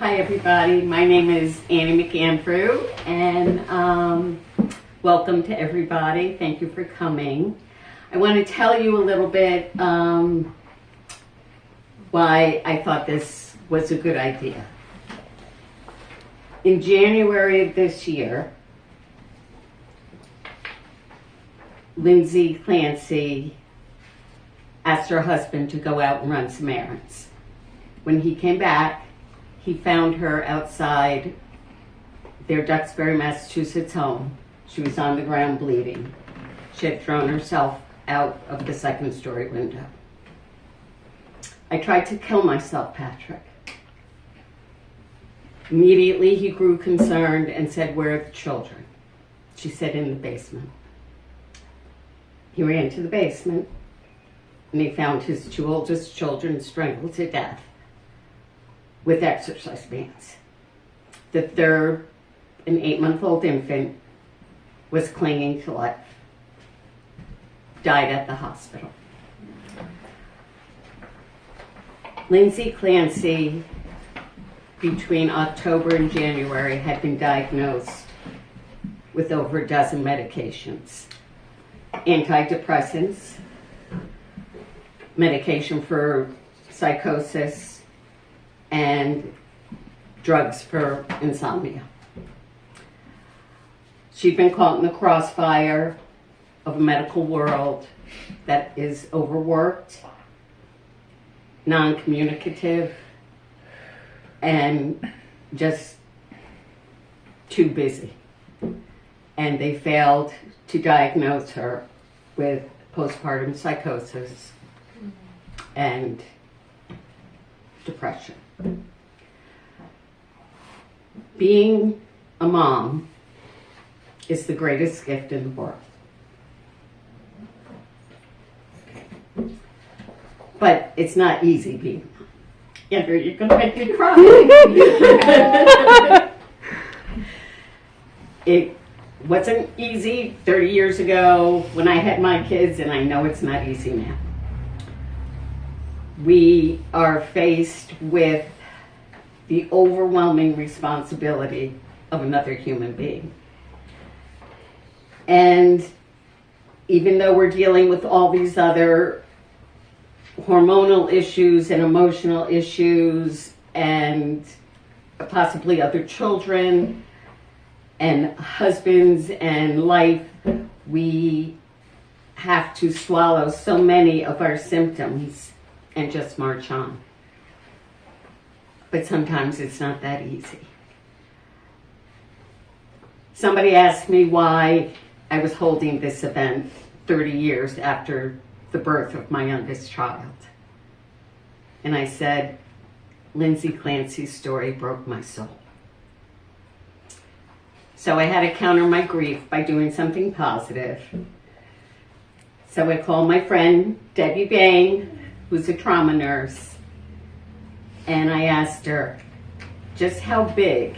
Hi everybody, my name is Annie McAndrew and welcome to everybody. Thank you for coming. I want to tell you a little bit why I thought this was a good idea. In January of this year, Lindsay Clancy asked her husband to go out and run some errands. When he came back, he found her outside their Duxbury, Massachusetts home. She was on the ground bleeding. She had thrown herself out of the second-story window. I tried to kill myself, Patrick. Immediately, he grew concerned and said, "Where are the children?" She said, "In the basement." He ran to the basement, and he found his two oldest children strangled to death with exercise bands. The third, an 8-month-old infant, was clinging to life, died at the hospital. Lindsay Clancy, between October and January, had been diagnosed with over a dozen medications. Antidepressants, medication for psychosis, and drugs for insomnia. She'd been caught in the crossfire of a medical world that is overworked, non-communicative, and just too busy. And they failed to diagnose her with postpartum psychosis and depression. Being a mom is the greatest gift in the world. But it's not easy being a mom. Andrew, you're going to make me cry. It wasn't easy 30 years ago when I had my kids, and I know it's not easy now. We are faced with the overwhelming responsibility of another human being. And even though we're dealing with all these other hormonal issues and emotional issues and possibly other children and husbands and life, we have to swallow so many of our symptoms and just march on. But sometimes it's not that easy. Somebody asked me why I was holding this event 30 years after the birth of my youngest child. And I said, Lindsay Clancy's story broke my soul. So I had to counter my grief by doing something positive. So I called my friend, Deborah Bain, who's a trauma nurse, and I asked her, just how big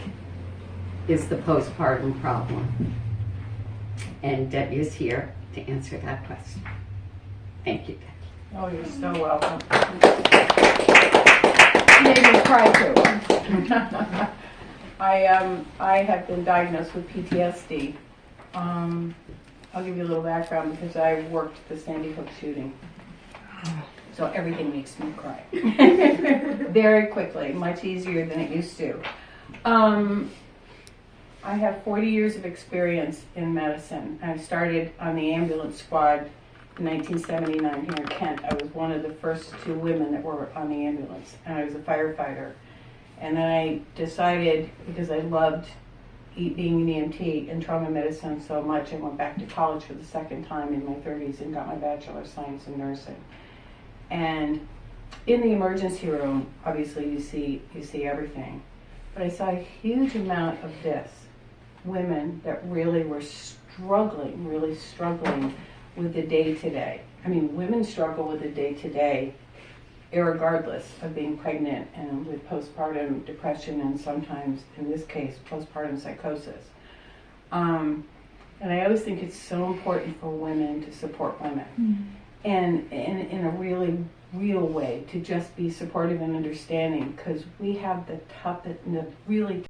is the postpartum problem? And Debbie is here to answer that question. Thank you, Debbie. Oh, you're so welcome. You made me cry too. I have been diagnosed with PTSD. I'll give you a little background because I worked the Sandy Hook shooting. So everything makes me cry very quickly, much easier than it used to. I have 40 years of experience in medicine. I started on the ambulance squad in 1979 here in Kent. I was one of the first 2 women that were on the ambulance, and I was a firefighter. And then I decided, because I loved being an EMT and trauma medicine so much, I went back to college for the second time in my 30s and got my Bachelor of Science in Nursing. And in the emergency room, obviously you see everything. But I saw a huge amount of this. Women that really were struggling with the day-to-day. I mean, women struggle with the day-to-day irregardless of being pregnant and with postpartum depression and sometimes, in this case, postpartum psychosis. And I always think it's so important for women to support women. Mm-hmm. And in a really real way to just be supportive and understanding, because we have the really